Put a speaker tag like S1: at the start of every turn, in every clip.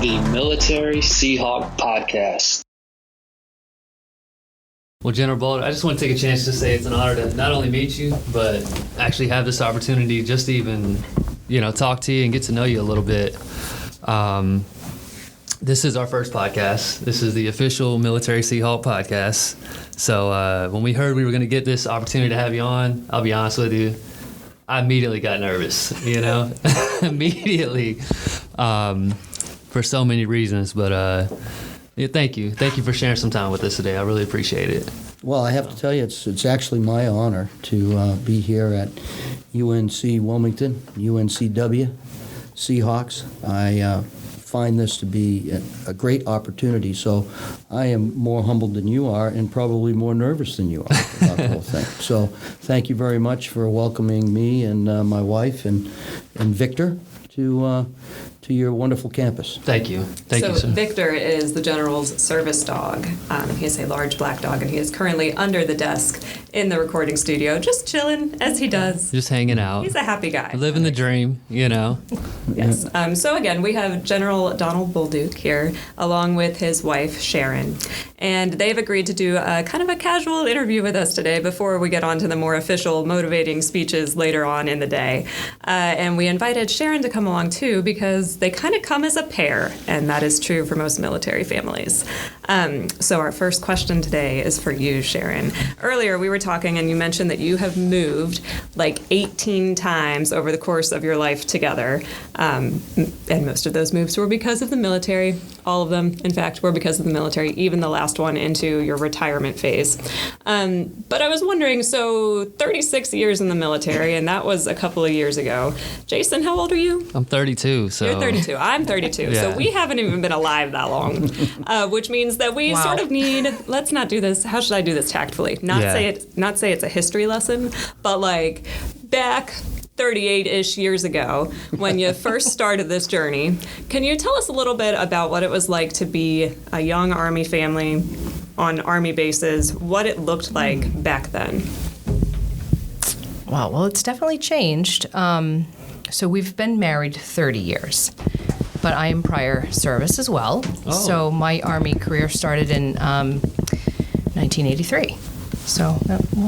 S1: the Military Seahawk Podcast.
S2: Well, General Bolduc, I just want to take a chance to say it's an honor to not only meet you, but actually have this opportunity just to even, talk to you and get to know you a little bit. This is our first podcast. This is the official Military Seahawk podcast. So when we heard we were going to get this opportunity to have you on, I'll be honest with you, I immediately got nervous, immediately, for so many reasons. But thank you. Thank you for sharing some time with us today. I really appreciate it.
S3: Well, I have to tell you, it's actually my honor to be here at UNC Wilmington, UNCW, Seahawks. I find this to be a great opportunity, so I am more humbled than you are and probably more nervous than you are about the whole thing. So thank you very much for welcoming me and my wife and Victor to your wonderful campus.
S2: Thank you. Thank you, sir.
S4: Victor is the General's service dog. He is a large black dog, and he is currently under the desk in the recording studio, just chilling as he does.
S2: Just hanging out.
S4: He's a happy guy.
S2: Living the dream,
S4: Yes. So again, we have General Donald Bolduc here, along with his wife, Sharon. And they've agreed to do a kind of a casual interview with us today before we get on to the more official, motivating speeches later on in the day. And we invited Sharon to come along, too, because they kind of come as a pair, and that is true for most military families. So our first question today is for you, Sharon. Earlier, we were talking, and you mentioned that you have moved like 18 times over the course of your life together. And most of those moves were because of the military. All of them, in fact, were because of the military, even the last one into your retirement phase. But I was wondering, so 36 years in the military, and that was a couple of years ago. Jason, how old are you?
S2: I'm 32, so...
S4: You're 32. I'm 32.
S2: Yeah.
S4: So we haven't even been alive that long, which means that we sort of need, let's not do this, how should I do this tactfully? Not say it's a history lesson, but like back 38-ish years ago when you first started this journey. Can you tell us a little bit about what it was like to be a young Army family on Army bases, what it looked like back then?
S5: Wow, well, it's definitely changed. So we've been married 30 years, but I am prior service as well. Oh. So my Army career started in 1983. So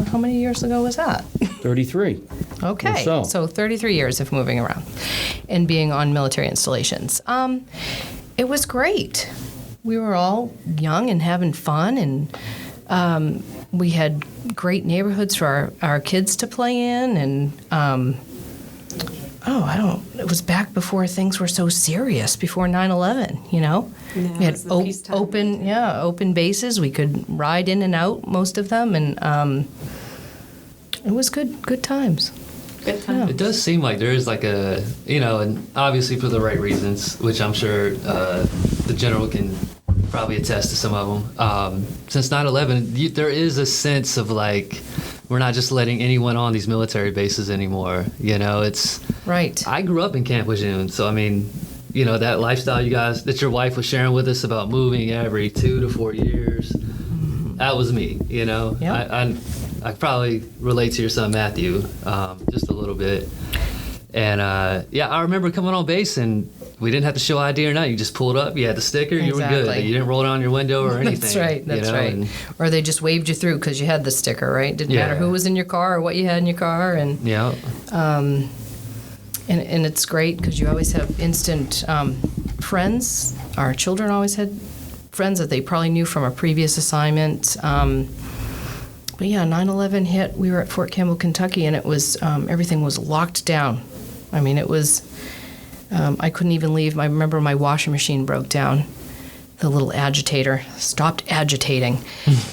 S5: how many years ago was that?
S3: 33.
S5: Okay, so 33 years of moving around and being on military installations. It was great. We were all young and having fun, and we had great neighborhoods for our kids to play in, and it was back before things were so serious, before 9/11,
S4: Yeah,
S5: we had open bases. We could ride in and out, most of them, and it was good times.
S4: Good time.
S2: It does seem like there is like a, and obviously for the right reasons, which I'm sure the General can probably attest to some of them. Since 9/11, there is a sense of like, we're not just letting anyone on these military bases anymore. It's...
S5: Right.
S2: I grew up in Camp Lejeune, so I mean, that lifestyle that your wife was sharing with us about moving every 2 to 4 years, that was me, Yep. I probably relate to your son Matthew just a little bit. And I remember coming on base and we didn't have to show ID or nothing. You just pulled up, you had the sticker, you were good. You didn't roll it on your window or anything.
S5: That's right. Or they just waved you through because you had the sticker, right? Didn't matter who was in your car or what you had in your car. And and it's great because you always have instant friends. Our children always had friends that they probably knew from a previous assignment. But 9/11 hit. We were at Fort Campbell, Kentucky, and it was everything was locked down. I mean, it was. I couldn't even leave. I remember my washing machine broke down. The little agitator stopped agitating,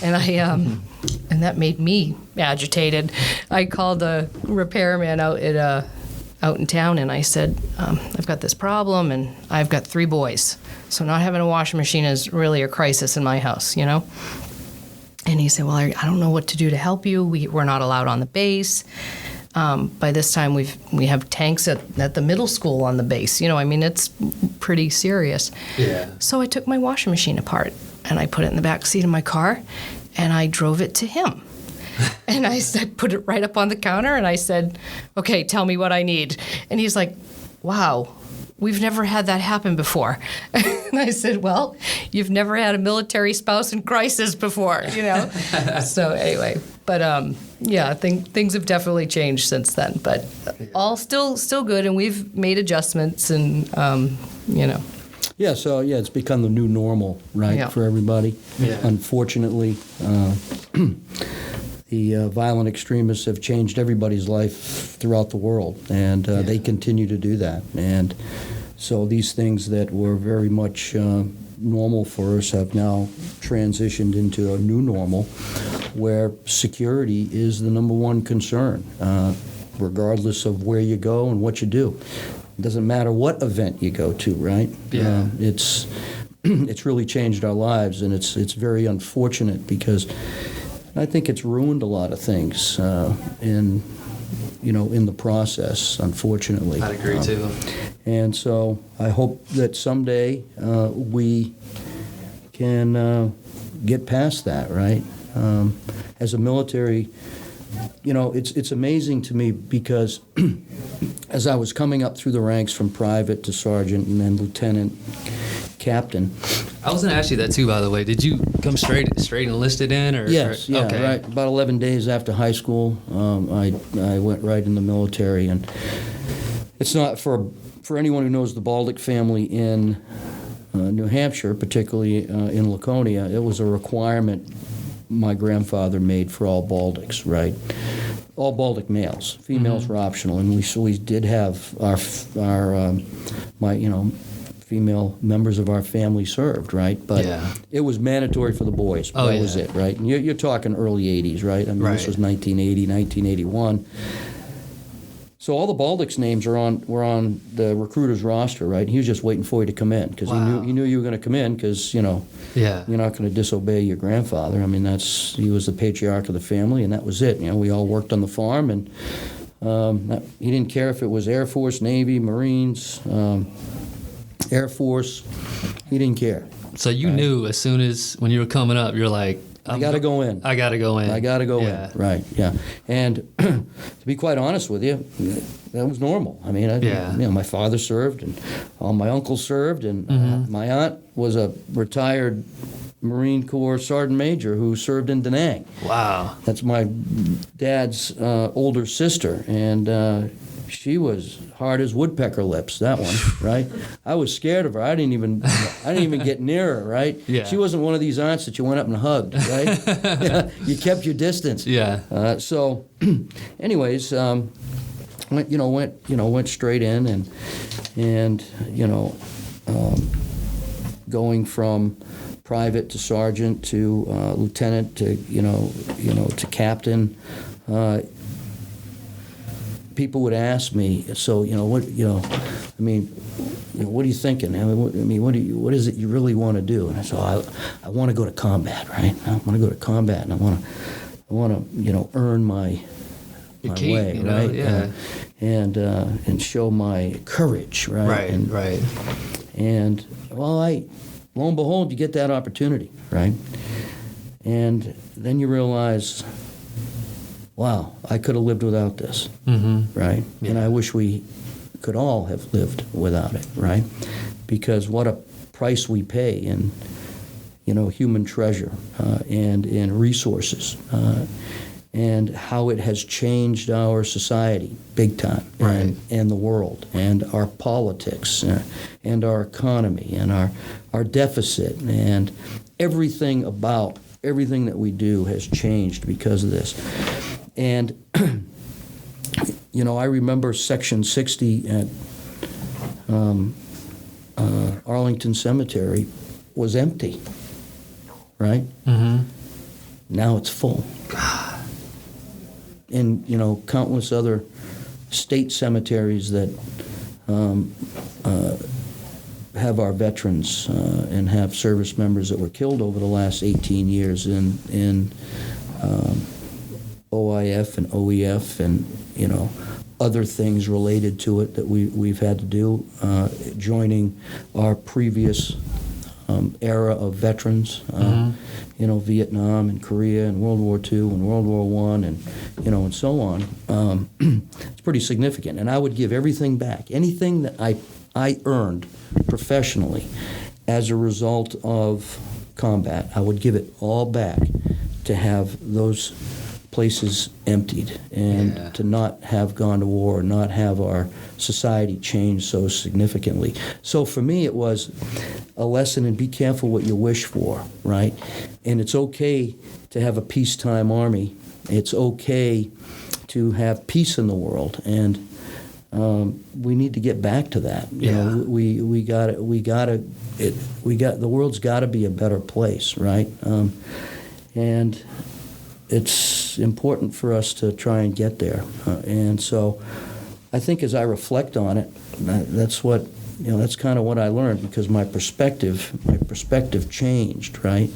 S5: and and that made me agitated. I called the repairman out in town, and I said, I've got this problem, and I've got 3 boys, so not having a washing machine is really a crisis in my house, And he said, well, I don't know what to do to help you. We're not allowed on the base. By this time, we have tanks at the middle school on the base. It's pretty serious.
S2: Yeah.
S5: So I took my washing machine apart, and I put it in the back seat of my car, and I drove it to him. And I said, put it right up on the counter, and I said, okay, tell me what I need. And he's like, wow, we've never had that happen before. And I said, well, you've never had a military spouse in crisis before, you know? So anyway, but yeah, I think things have definitely changed since then, but all still good, and we've made adjustments, and, you know.
S3: Yeah, so yeah, it's become the new normal, right,
S5: Yeah.
S3: for everybody.
S2: Yeah.
S3: Unfortunately, the violent extremists have changed everybody's life throughout the world, and they continue to do that. And so these things that were very much normal for us have now transitioned into a new normal where security is the number one concern, regardless of where you go and what you do. It doesn't matter what event you go to, right?
S2: Yeah.
S3: It's really changed our lives, and it's very unfortunate because I think it's ruined a lot of things in the process, unfortunately.
S2: I'd agree too.
S3: And so I hope that someday we can get past that, right? As a military, it's amazing to me because as I was coming up through the ranks from private to sergeant and then lieutenant, captain.
S2: I was going to ask you that too, by the way. Did you come straight enlisted in?
S3: Yes, yeah,
S2: okay.
S3: right. About 11 days after high school, I went right in the military, and it's not for anyone who knows the Bolduc family in New Hampshire, particularly in Laconia. It was a requirement my grandfather made for all Bolducs, right? All Bolduc males. Females were optional, and we did have our female members of our family served, right? But it was mandatory for the boys.
S2: Oh,
S3: that was it, right? And you're talking early 80s, right? I mean,
S2: Right.
S3: this was 1980, 1981. So all the Bolduc's names were on the recruiter's roster, right? He was just waiting for you to come in because
S2: Wow.
S3: he knew you were going to come in because,
S2: Yeah.
S3: you're not going to disobey your grandfather. I mean, he was the patriarch of the family, and that was it. We all worked on the farm, and he didn't care if it was Air Force, Navy, Marines, Air Force. He didn't care.
S2: So you knew as soon as when you were coming up, you're like,
S3: I got to go in.
S2: I got to go in.
S3: I got to go
S2: Yeah.
S3: in. Right, yeah. And to be quite honest with you, that was normal. I mean, my father served, and all my uncles served, and my aunt was a retired Marine Corps Sergeant Major who served in Da Nang.
S2: Wow.
S3: That's my dad's older sister, and she was hard as woodpecker lips, that one, right? I was scared of her. I didn't even get near her, right?
S2: Yeah.
S3: She wasn't one of these aunts that you went up and hugged, right? You kept your distance.
S2: Yeah.
S3: So, anyways, went straight in, and going from private to sergeant to lieutenant to captain. People would ask me, so what are you thinking? What is it you really want to do? And I said, I want to go to combat, right? I want to go to combat, and I want to earn my
S2: keep,
S3: way, right?
S2: Yeah.
S3: And show my courage, right?
S2: Right.
S3: And lo and behold, you get that opportunity, right? And then you realize, wow, I could have lived without this, right?
S2: Yeah.
S3: And I wish we could all have lived without it, right? Because what a price we pay in, human treasure and in resources, and how it has changed our society big time,
S2: Right.
S3: and the world, and our politics, and our economy, and our deficit, and everything that we do has changed because of this. And, I remember Section 60 at Arlington Cemetery was empty, right? Mm-hmm. Now it's full. And, countless other state cemeteries that have our veterans and have service members that were killed over the last 18 years in OIF and OEF and, other things related to it that we've had to do, joining our previous era of veterans, Vietnam and Korea and World War II and World War I and, and so on. It's pretty significant. And I would give everything back. Anything that I I earned professionally as a result of combat, I would give it all back to have those places emptied and to not have gone to war, not have our society change so significantly. So for me, it was a lesson in be careful what you wish for, right? And it's okay to have a peacetime army. It's okay to have peace in the world, and we need to get back to that. You know, the world's got to be a better place, right? And it's important for us to try and get there. And so I think as I reflect on it, that's what, that's kind of what I learned, because my perspective changed, right?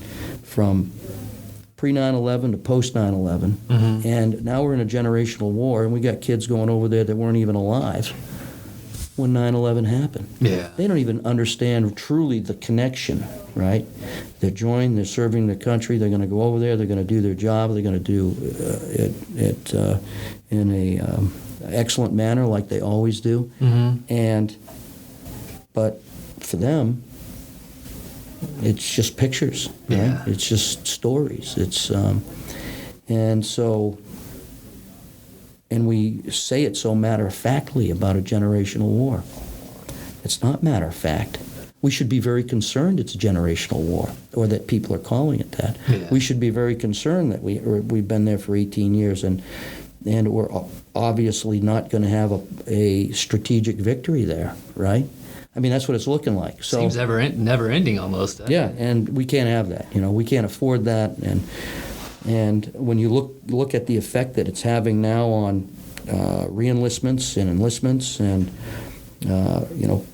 S3: From pre-9/11 to post-9/11. Mm-hmm. And now we're in a generational war, and we got kids going over there that weren't even alive when 9/11 happened.
S2: Yeah.
S3: They don't even understand truly the connection, right? They're joined, they're serving the country, they're going to go over there, they're going to do their job, they're going to do it in a excellent manner like they always do. Mm-hmm. But for them, it's just pictures, right? Yeah. It's just stories. And we say it so matter-of-factly about a generational war. It's not matter-of-fact. We should be very concerned it's a generational war, or that people are calling it that. Yeah. We should be very concerned that we've been there for 18 years, and we're obviously not going to have a strategic victory there, right? I mean, that's what it's looking like. So,
S2: seems never ending almost.
S3: Yeah, and we can't have that. We can't afford that. And when you look at the effect that it's having now on re-enlistments and enlistments, and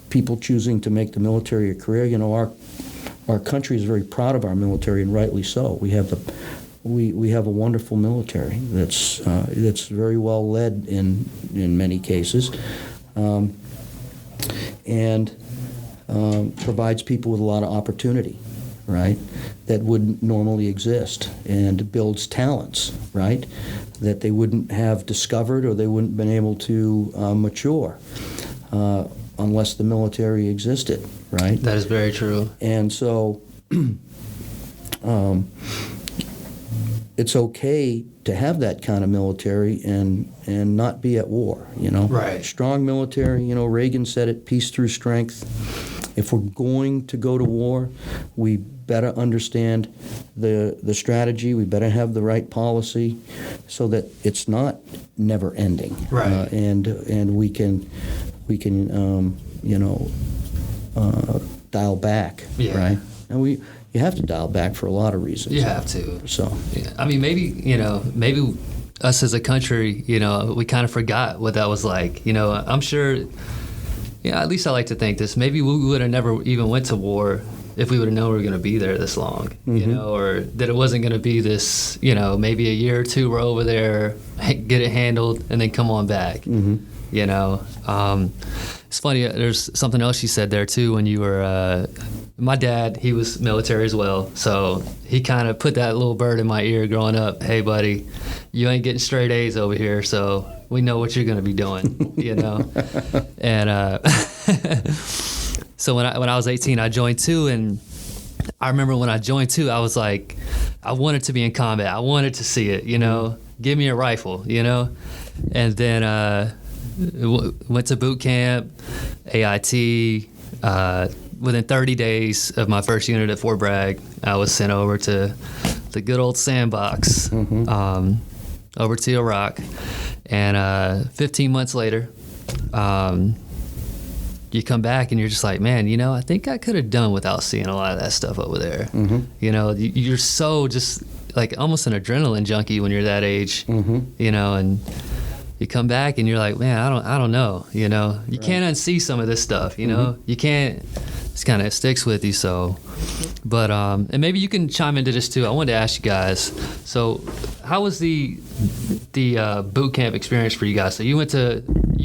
S3: people choosing to make the military a career, our country is very proud of our military, and rightly so. We have a wonderful military that's very well led in many cases. And provides people with a lot of opportunity, right, that wouldn't normally exist, and builds talents, right, that they wouldn't have discovered, or they wouldn't have been able to mature unless the military existed, right?
S2: That is very true.
S3: And so it's okay to have that kind of military and not be at war,
S2: Right.
S3: Strong military, Reagan said it, peace through strength. If we're going to go to war, we better understand the strategy. We better have the right policy so that it's not never ending.
S2: Right.
S3: And we can dial back,
S2: yeah.
S3: Right? And you have to dial back for a lot of reasons.
S2: You have to.
S3: So,
S2: yeah. I mean, maybe us as a country, we kind of forgot what that was like. I'm sure, at least I like to think this. Maybe we would have never even went to war if we would have known we were going to be there this long,
S3: mm-hmm.
S2: Or that it wasn't going to be this, maybe a year or two we're over there, get it handled, and then come on back. Mm-hmm. It's funny, there's something else you said there too when you were, my dad, he was military as well, so he kind of put that little bird in my ear growing up. Hey buddy, you ain't getting straight A's over here, so we know what you're going to be doing, And so when I was 18, I joined too, and I remember when I joined too, I was like, I wanted to be in combat. I wanted to see it, give me a rifle, and then went to boot camp, AIT. Within 30 days of my first unit at Fort Bragg, I was sent over to the good old sandbox, mm-hmm. Over to Iraq. And 15 months later, you come back and you're just like, man, I think I could have done without seeing a lot of that stuff over there. Mm-hmm. You're so just like almost an adrenaline junkie when you're that age, mm-hmm. And you come back and you're like, man, I don't know, you can't unsee some of this stuff, mm-hmm. You can't, it kind of sticks with you. So, but, and maybe you can chime into this too. I wanted to ask you guys, so how was the boot camp experience for you guys? So you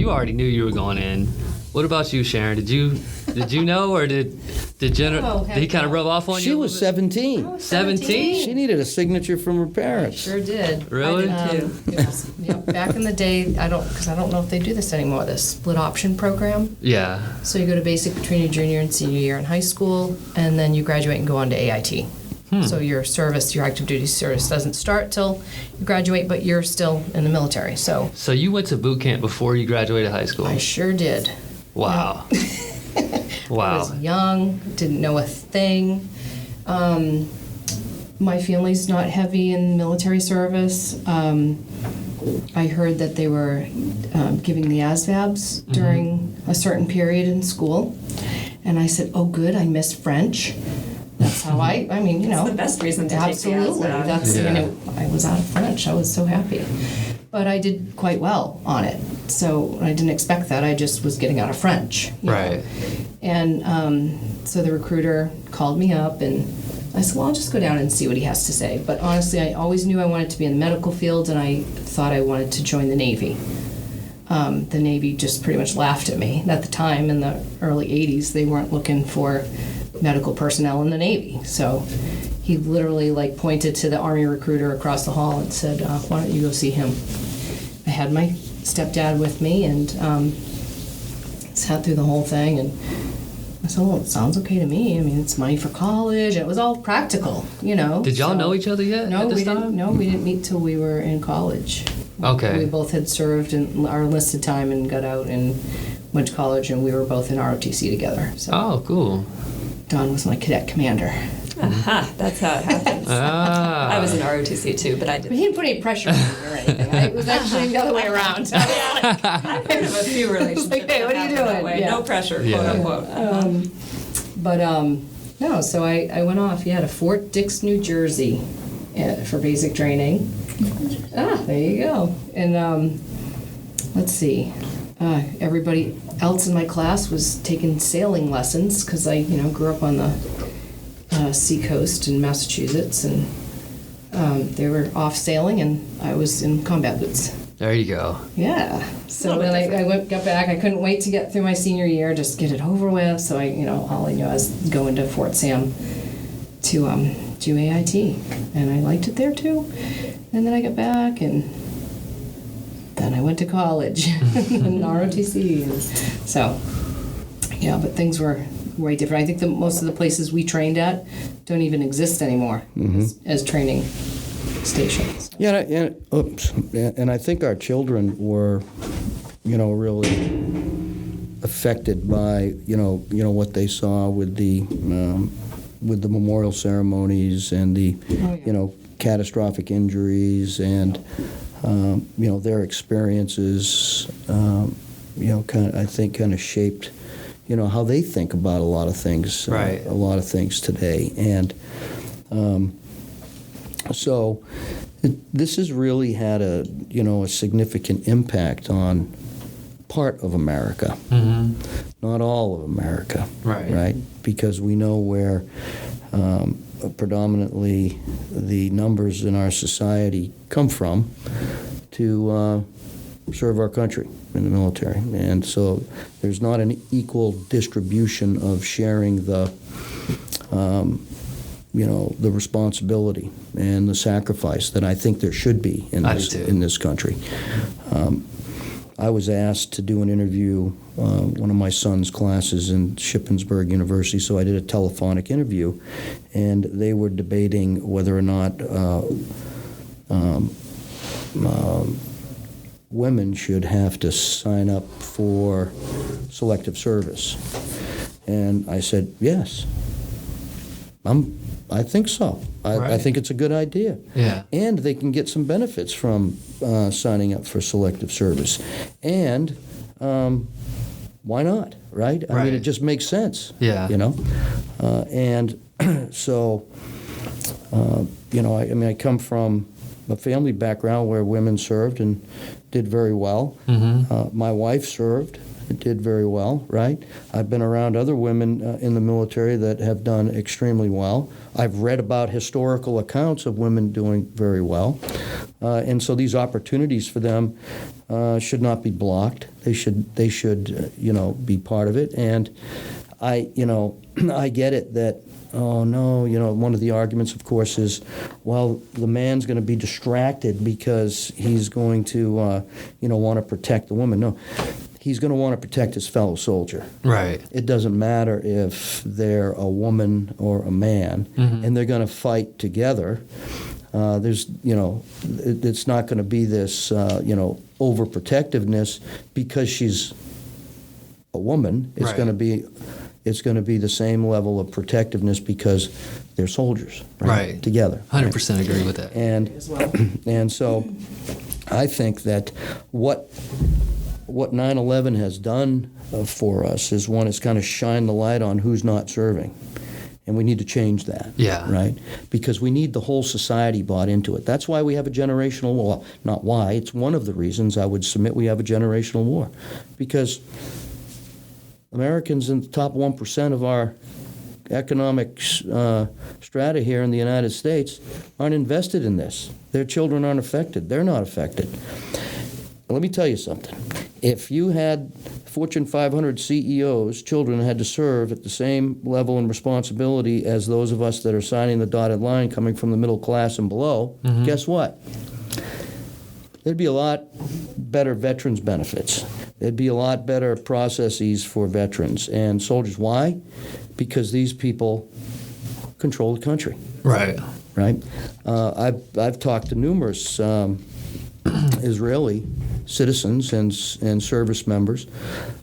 S2: already knew you were going in, What about you, Sharon? Did you know, or did General? Did he kind of rub off on you?
S3: She was 17.
S2: 17?
S3: She needed a signature from her parents.
S5: Sure did.
S2: Really?
S5: Back in the day, I don't know if they do this anymore. The split option program.
S2: Yeah.
S5: So you go to basic between your junior and senior year in high school, and then you graduate and go on to AIT. So your active duty service doesn't start till you graduate, but you're still in the military. So
S2: you went to boot camp before you graduated high school?
S5: I sure did.
S2: Wow. Wow.
S5: I was young, didn't know a thing. My family's not heavy in military service. I heard that they were giving the ASVABs during a certain period in school. And I said, oh, good, I missed French. That's how It's
S4: the best reason to
S5: absolutely.
S4: take the ASVAB.
S5: I was out of French. I was so happy. But I did quite well on it. So I didn't expect that. I just was getting out of French.
S2: Right.
S5: Know? And so the recruiter called me up, and I said, well, I'll just go down and see what he has to say. But honestly, I always knew I wanted to be in the medical field, and I thought I wanted to join the Navy. The Navy just pretty much laughed at me. At the time, in the early 80s, they weren't looking for medical personnel in the Navy. So he literally pointed to the Army recruiter across the hall and said, why don't you go see him? I had my stepdad with me and sat through the whole thing, and I said, well, it sounds okay to me. It's money for college. It was all practical,
S2: Did y'all know each other yet at this time?
S5: No, we didn't meet till we were in college.
S2: Okay.
S5: We both had served in our enlisted time and got out and went to college, and we were both in ROTC together. So
S2: Oh, cool.
S5: Don was my cadet commander.
S4: Aha, that's how it happens. I was in ROTC too, but I
S5: But
S4: didn't.
S5: he didn't put any pressure on me or anything. It was actually the other way around.
S4: I've heard of a few relationships.
S5: Hey, what are you
S4: that happen that
S5: doing?
S4: way.
S5: Yeah.
S4: No pressure,
S2: Yeah.
S4: quote unquote.
S5: No, so I went off, to Fort Dix, New Jersey for basic training. There you go. And let's see. Everybody else in my class was taking sailing lessons because I, grew up on the seacoast in Massachusetts, and they were off sailing, and I was in combat boots.
S2: There you go.
S5: Yeah. So then I got back. I couldn't wait to get through my senior year, just get it over with. So all I knew I was going to Fort Sam to do AIT, and I liked it there too. And then I got back, and then I went to college in ROTC. And so, but things were way different. I think most of the places we trained at don't even exist anymore as training stations.
S3: Yeah, and I think our children were, really affected by, what they saw with the memorial ceremonies and the, catastrophic injuries and, their experiences, I think kind of shaped, how they think about a lot of things,
S2: Right.
S3: a lot of things today. And so this has really had a significant impact on part of America, not all of America, right? Because we know where predominantly the numbers in our society come from to serve our country in the military. And so there's not an equal distribution of sharing the the responsibility and the sacrifice that I think there should be in this country. I was asked to do an interview, one of my son's classes in Shippensburg University, so I did a telephonic interview, and they were debating whether or not women should have to sign up for selective service. And I said, yes. I think so. I think it's a good idea.
S2: Yeah.
S3: And they can get some benefits from signing up for selective service. And why not, right? I mean, it just makes sense.
S2: Yeah.
S3: And so, I come from a family background where women served and did very well. My wife served. Did very well, right? I've been around other women in the military that have done extremely well. I've read about historical accounts of women doing very well. And so these opportunities for them should not be blocked. They should be part of it. And I get it that, oh no, one of the arguments, of course, is, well, the man's going to be distracted because he's going to, want to protect the woman. No, he's going to want to protect his fellow soldier.
S2: Right.
S3: It doesn't matter if they're a woman or a man, and they're going to fight together. It's not going to be this, overprotectiveness because she's a woman. It's
S2: right.
S3: going to be the same level of protectiveness because they're soldiers, right? Together.
S2: 100% agree with that.
S3: And so I think that what 9/11 has done for us is, one, it's kind of shined the light on who's not serving. And we need to change that, right? Because we need the whole society bought into it. That's why we have a generational war. Well, not why, it's one of the reasons I would submit we have a generational war. Because Americans in the top 1% of our economic strata here in the United States aren't invested in this. Their children aren't affected. They're not affected. Let me tell you something. If you had Fortune 500 CEOs, children had to serve at the same level and responsibility as those of us that are signing the dotted line coming from the middle class and below, guess what? There'd be a lot better veterans benefits. There'd be a lot better processes for veterans and soldiers. Why? Because these people control the country.
S2: Right.
S3: Right? I've talked to numerous Israeli citizens and service members.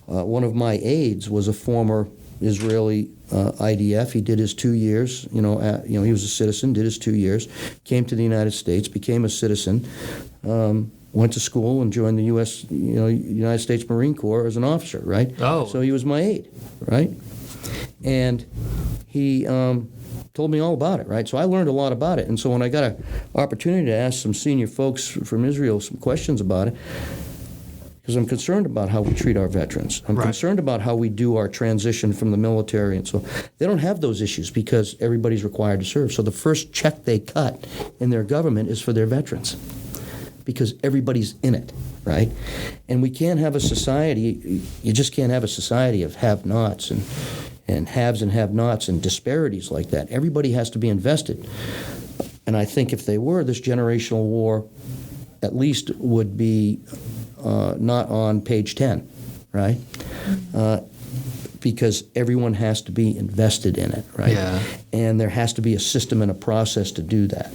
S3: One of my aides was a former Israeli IDF. He did his 2 years. He was a citizen, did his 2 years, came to the United States, became a citizen, went to school and joined the United States Marine Corps as an officer. Right.
S2: Oh.
S3: So he was my aide. Right. And he told me all about it, right? So I learned a lot about it. And so when I got an opportunity to ask some senior folks from Israel some questions about it, because I'm concerned about how we treat our veterans. I'm concerned about how we do our transition from the military. And so they don't have those issues because everybody's required to serve. So the first check they cut in their government is for their veterans because everybody's in it, right? And we can't have a society, you just can't have a society of have-nots and haves and have-nots and disparities like that. Everybody has to be invested. And I think if they were, this generational war at least would be not on page 10, right? Because everyone has to be invested in it, right?
S2: Yeah.
S3: And there has to be a system and a process to do that.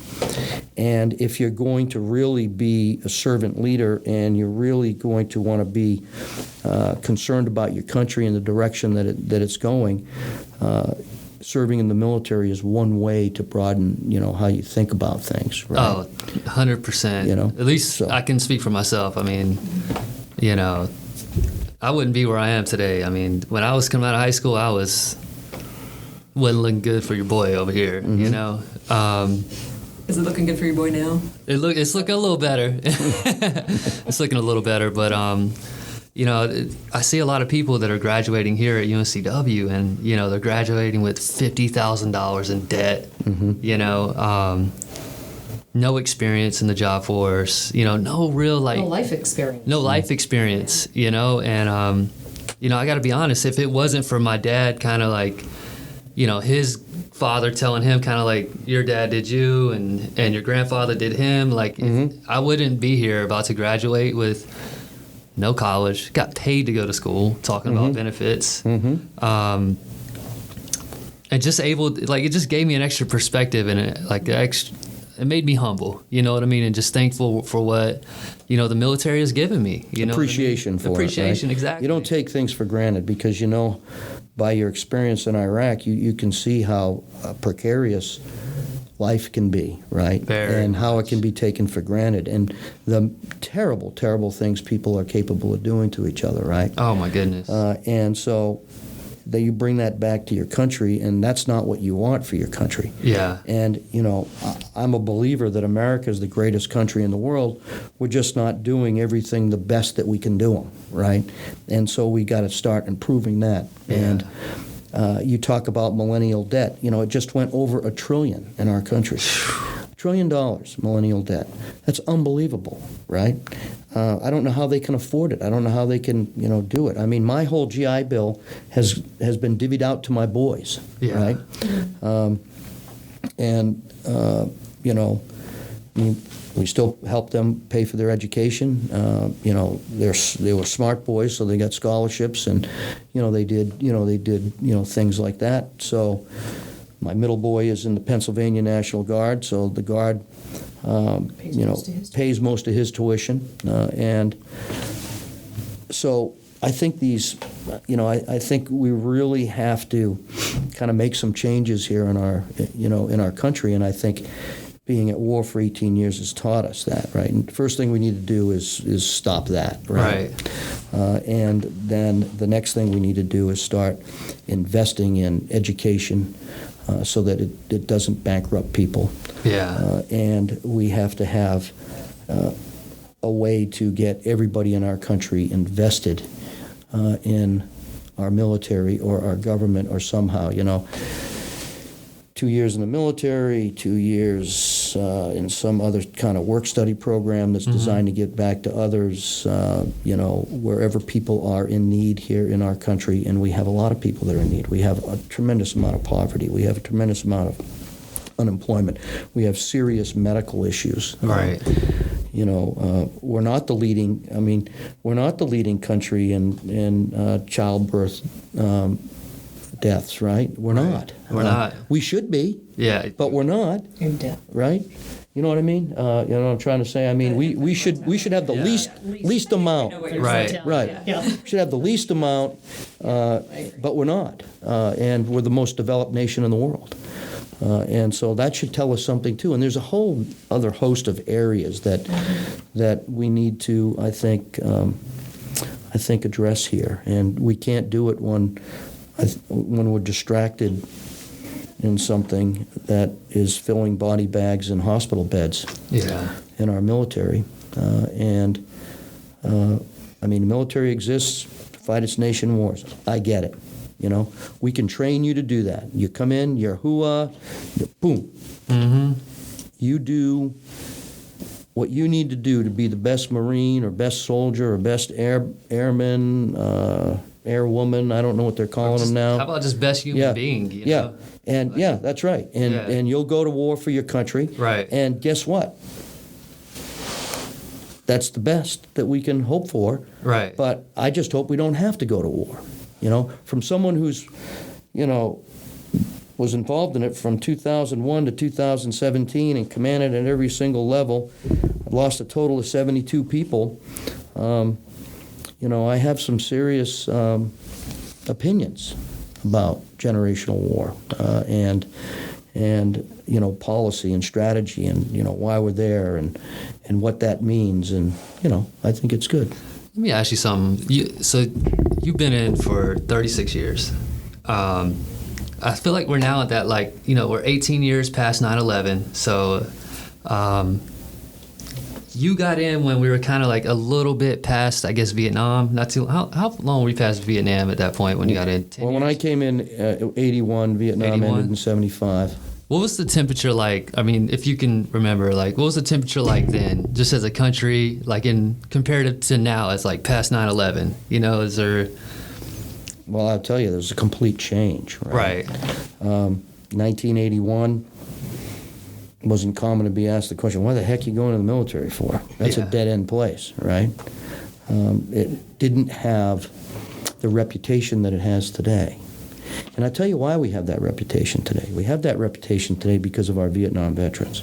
S3: And if you're going to really be a servant leader and you're really going to want to be concerned about your country and the direction that it's going, serving in the military is one way to broaden, how you think about things, right?
S2: Oh, 100%. At least I can speak for myself. I mean, I wouldn't be where I am today. I mean, when I was coming out of high school, I wasn't looking good for your boy over here,
S4: Is it looking good for your boy now?
S2: It's looking a little better. It's looking a little better, but I see a lot of people that are graduating here at UNCW, and they're graduating with $50,000 in debt. No experience in the job force. No real
S5: no life experience.
S2: No life experience. And I got to be honest. If it wasn't for my dad, kind of like, his father telling him kind of like, your dad did you and your grandfather did him, like I wouldn't be here about to graduate with no college, got paid to go to school, talking about benefits, and just it just gave me an extra perspective and it made me humble, you know what I mean, and just thankful for what the military has given me.
S3: Appreciation for
S2: appreciation,
S3: it, right?
S2: exactly.
S3: You don't take things for granted because by your experience in Iraq, you can see how precarious life can be, right?
S2: Very
S3: and how it can be taken for granted, and the terrible, terrible things people are capable of doing to each other, right?
S2: Oh my goodness.
S3: And so that you bring that back to your country, and that's not what you want for your country.
S2: Yeah.
S3: And, I'm a believer that America is the greatest country in the world. We're just not doing everything the best that we can do them, right? And so we got to start improving that.
S2: Yeah.
S3: And you talk about millennial debt. It just went over $1 trillion in our country. $1 trillion millennial debt. That's unbelievable, right? I don't know how they can afford it. I don't know how they can, do it. I mean, my whole GI Bill has been divvied out to my boys, right? We still help them pay for their education. They were smart boys, so they got scholarships, and they did things like that. So my middle boy is in the Pennsylvania National Guard, so the Guard pays most of his tuition, and so I think I think we really have to kind of make some changes here in our country, and I think being at war for 18 years has taught us that, right? And the first thing we need to do is stop that, right? And then the next thing we need to do is start investing in education so that it doesn't bankrupt people. And we have to have a way to get everybody in our country invested in our military or our government or somehow, 2 years in the military, 2 years in some other kind of work-study program that's designed to get back to others, wherever people are in need here in our country, and we have a lot of people that are in need. We have a tremendous amount of poverty. We have a tremendous amount of unemployment. We have serious medical issues.
S2: Right.
S3: We're not the leading. We're not the leading country in childbirth deaths, right? We're not.
S2: We're not.
S3: We should be.
S2: Yeah.
S3: But we're not.
S5: In debt.
S3: Right? You know what I mean? You know what I'm trying to say? We should have the least amount.
S2: Right.
S3: Right.
S5: Yeah.
S3: We should have the least amount, but we're not. And we're the most developed nation in the world. And so that should tell us something too. And there's a whole other host of areas that we need to, I think, address here. And we can't do it when we're distracted in something that is filling body bags in hospital beds in our military. The military exists to fight its nation wars. I get it. We can train you to do that. You come in, you're hooah, boom. Mm-hmm. You do what you need to do to be the best Marine or best soldier or best airman, airwoman. I don't know what they're calling them now.
S2: How about just best human being? You know?
S3: And that's right. And you'll go to war for your country.
S2: Right.
S3: And guess what? That's the best that we can hope for.
S2: Right.
S3: But I just hope we don't have to go to war. From someone who's, was involved in it from 2001 to 2017 and commanded at every single level. I've lost a total of 72 people. I have some serious opinions about generational war and policy and strategy and, why we're there and what that means. And, I think it's good.
S2: Let me ask you something. You've been in for 36 years. I feel like we're now at that, we're 18 years past 9/11. So you got in when we were kind of a little bit past, I guess, Vietnam. Not too. How long were we past Vietnam at that point when you got in? 10 years?
S3: When I came in, 81, Vietnam 81? Ended in 75.
S2: What was the temperature like? If you can remember, what was the temperature like then, just as a country, in comparative to now, as past 9/11? Is there?
S3: Well, I'll tell you, there's a complete change.
S2: Right.
S3: 1981 wasn't common to be asked the question, "Why the heck are you going to the military for?" That's a dead end place, right? It didn't have the reputation that it has today. And I'll tell you why we have that reputation today. We have that reputation today because of our Vietnam veterans.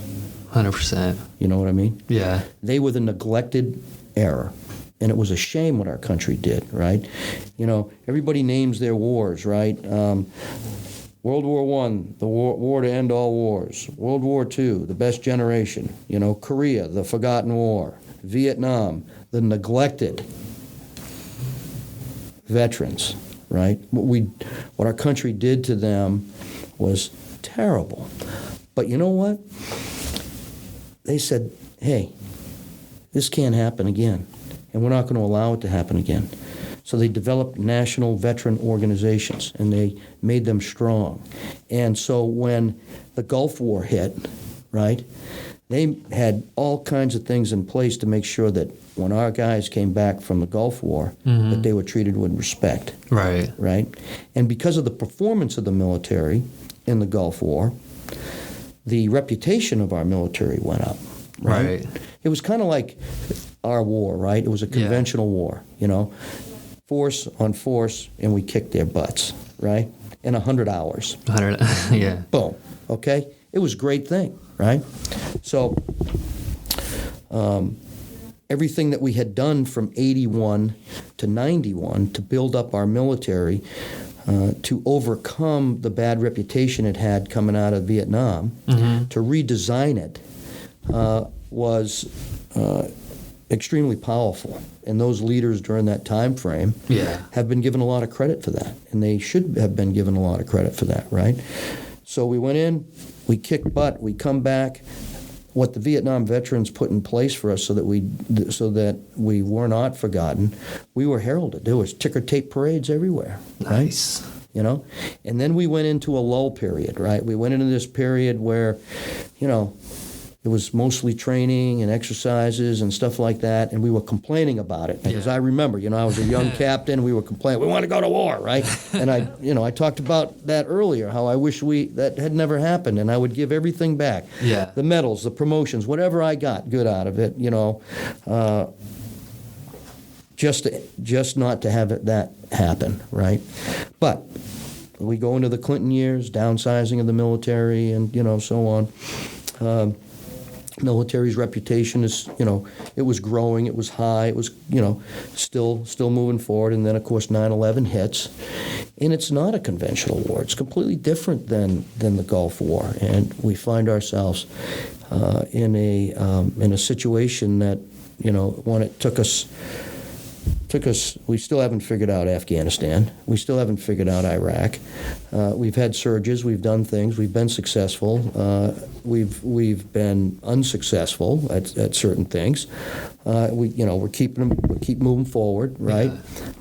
S2: 100%.
S3: You know what I mean?
S2: Yeah.
S3: They were the neglected era. And it was a shame what our country did, right? Everybody names their wars, right? World War I, the war to end all wars. World War II, the best generation. Korea, the forgotten war. Vietnam, the neglected veterans. Right? What our country did to them was terrible. But you know what? They said, hey, this can't happen again, and we're not going to allow it to happen again. So they developed national veteran organizations, and they made them strong. And so when the Gulf War hit, right? They had all kinds of things in place to make sure that when our guys came back from the Gulf War, that they were treated with respect.
S2: Right.
S3: Right? And because of the performance of the military in the Gulf War, the reputation of our military went up. Right? It was kind of like our war, right? It was a conventional war, you know, force on force, and we kicked their butts, right? In 100 hours.
S2: 100, yeah.
S3: Boom. Okay? It was a great thing, right? So everything that we had done from 81 to 91 to build up our military to overcome the bad reputation it had coming out of Vietnam, to redesign it, was extremely powerful. And those leaders during that time frame have been given a lot of credit for that. And they should have been given a lot of credit for that, right? So we went in, we kicked butt, we come back. What the Vietnam veterans put in place for us so that we were not forgotten, we were heralded. There was ticker tape parades everywhere.
S2: Nice.
S3: Right? You know? And then we went into a lull period, right? We went into this period where, you know, it was mostly training and exercises and stuff like that, and we were complaining about it. Because I remember, you know, I was a young captain, we were complaining, we want to go to war, right? And I talked about that earlier, how I wish that had never happened, and I would give everything back.
S2: Yeah.
S3: The medals, the promotions, whatever I got good out of it, you know, just not to have that happen, right? But we go into the Clinton years, downsizing of the military, and, you know, so on. Military's reputation is, you know, it was growing, it was high, it was, you know, still moving forward. And then, of course, 9/11 hits. And it's not a conventional war. It's completely different than the Gulf War. And we find ourselves in a situation that, you know, when it took us, we still haven't figured out Afghanistan. We still haven't figured out Iraq. We've had surges. We've done things. We've been successful. We've been unsuccessful at certain things. We're keep moving forward, right?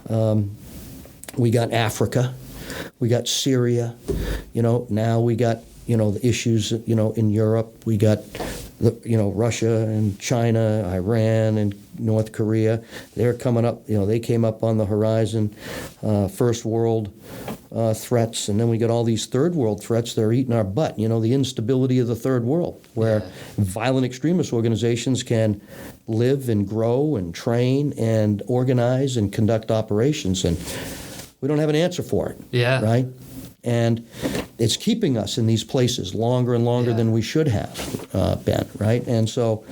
S3: Yeah. We got Africa. We got Syria. You know, now we got, you know, the issues, you know, in Europe. We got Russia and China, Iran and North Korea. They're coming up, you know, they came up on the horizon, first world threats, and then we got all these third world threats that are eating our butt. You know, the instability of the third world, where violent extremist organizations can live and grow and train and organize and conduct operations, and we don't have an answer for it. Yeah. Right? And it's keeping us in these places longer and longer than we should have been, right? And so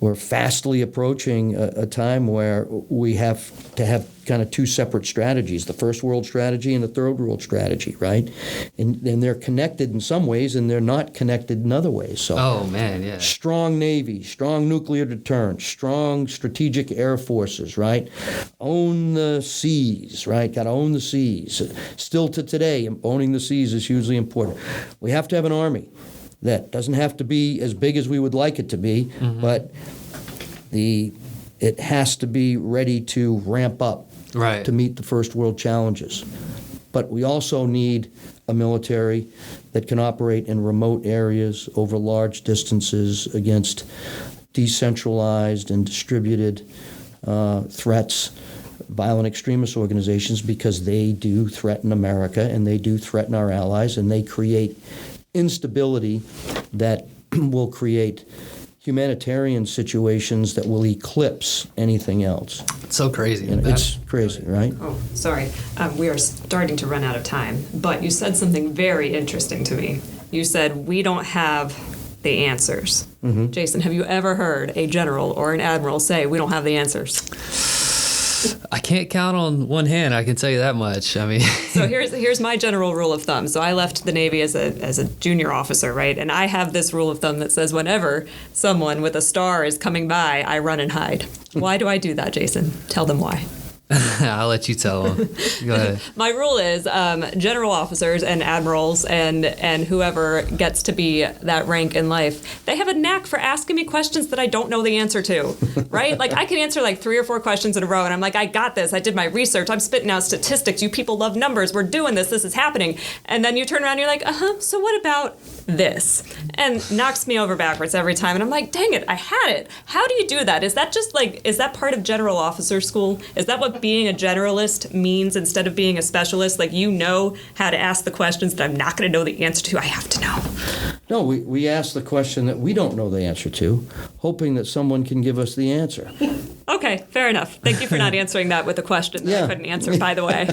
S3: we're fastly approaching a time where we have to have kind of two separate strategies, the first world strategy and the third world strategy, right? And they're connected in some ways and they're not connected in other ways. So strong Navy, strong nuclear deterrence, strong strategic air forces, right? Own the seas, right? Got to own the seas. Still to today, owning the seas is hugely important. We have to have an army that doesn't have to be as big as we would like it to be, but it has to be ready to ramp up to meet the first world challenges. But we also need a military that can operate in remote areas over large distances against decentralized and distributed threats, violent extremist organizations, because they do threaten America and they do threaten our allies, and they create instability that will create humanitarian situations that will eclipse anything else.
S2: It's so crazy.
S3: You know, it's crazy, right?
S4: Oh, sorry. We are starting to run out of time, but you said something very interesting to me. You said, we don't have the answers. Jason, have you ever heard a general or an admiral say, we don't have the answers?
S2: I can't count on one hand, I can tell you that much. I mean,
S4: so here's my general rule of thumb. So I left the Navy as a junior officer, right? And I have this rule of thumb that says whenever someone with a star is coming by, I run and hide. Why do I do that, Jason? Tell them why.
S2: I'll let you tell them. Go ahead.
S4: My rule is general officers and admirals and whoever gets to be that rank in life, they have a knack for asking me questions that I don't know the answer to, right? Like I can answer like 3 or 4 questions in a row and I'm like, I got this. I did my research. I'm spitting out statistics. You people love numbers. We're doing this. This is happening. And then you turn around and you're like, so what about this? And knocks me over backwards every time. And I'm like, dang it, I had it. How do you do that? Is that just like, is that part of general officer school? Is that what being a generalist means instead of being a specialist? Like, you know how to ask the questions that I'm not going to know the answer to. I have to know.
S3: No, we ask the question that we don't know the answer to, hoping that someone can give us the answer.
S4: Okay, fair enough. Thank you for not answering that with a question that I couldn't answer, by the way.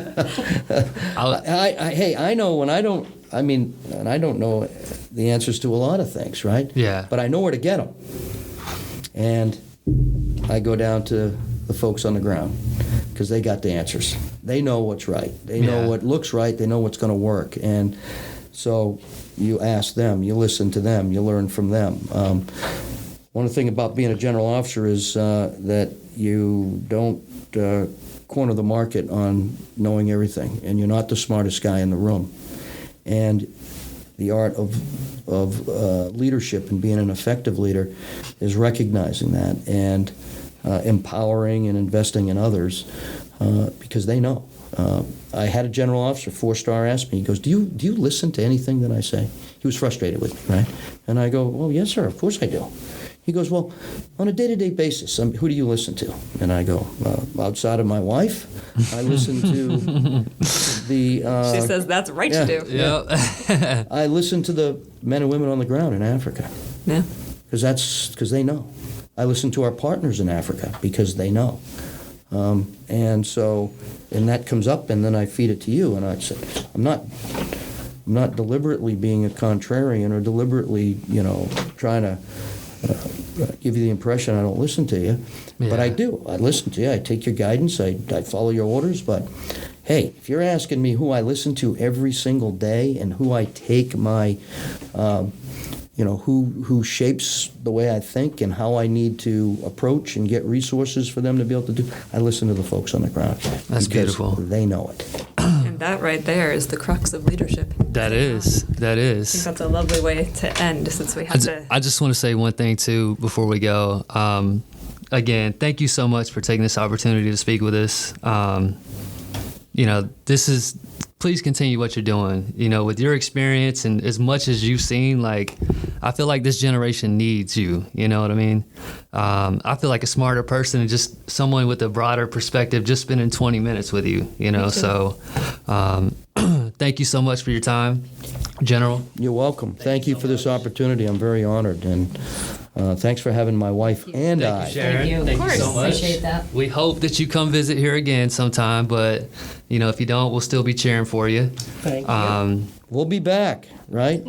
S3: I know when I don't, and I don't know the answers to a lot of things, right?
S2: Yeah.
S3: But I know where to get them. And I go down to the folks on the ground because they got the answers. They know what's right. They know what looks right. They know what's going to work. And so you ask them, you listen to them, you learn from them. One thing about being a general officer is that you don't corner the market on knowing everything, and you're not the smartest guy in the room. And the art of leadership and being an effective leader is recognizing that and empowering and investing in others because they know. I had a general officer, 4-star, ask me, he goes, do you listen to anything that I say? He was frustrated with me, right? And I go, well, yes, sir, of course I do. He goes, well, on a day-to-day basis, who do you listen to? And I go, outside of my wife, I listen to the...
S4: she says that's right to do.
S2: Yeah.
S3: I listen to the men and women on the ground in Africa.
S4: Yeah.
S3: Because they know. I listen to our partners in Africa because they know. And that comes up, and then I feed it to you, and I say, I'm not deliberately being a contrarian or deliberately, trying to give you the impression I don't listen to you, but I do. I listen to you. I take your guidance. I follow your orders. But hey, if you're asking me who I listen to every single day and who I take my, who shapes the way I think and how I need to approach and get resources for them to be able to do, I listen to the folks on the ground.
S2: That's beautiful.
S3: They know it.
S4: And that right there is the crux of leadership.
S2: That is.
S4: I think that's a lovely way to end since we have to...
S2: I just want to say one thing, too, before we go. Again, thank you so much for taking this opportunity to speak with us. Please continue what you're doing. With your experience and as much as you've seen, I feel like this generation needs you. You know what I mean? I feel like a smarter person and just someone with a broader perspective just spending 20 minutes with you, So thank you so much for your time, General.
S3: You're welcome. Thank you for this opportunity. I'm very honored. And thanks for having my wife and I.
S2: Thank you, Sharon.
S5: Thank you.
S2: Thank
S5: Of course.
S2: you so much.
S5: Appreciate that.
S2: We hope that you come visit here again sometime, but, if you don't, we'll still be cheering for you.
S3: Thank you. We'll be back, right?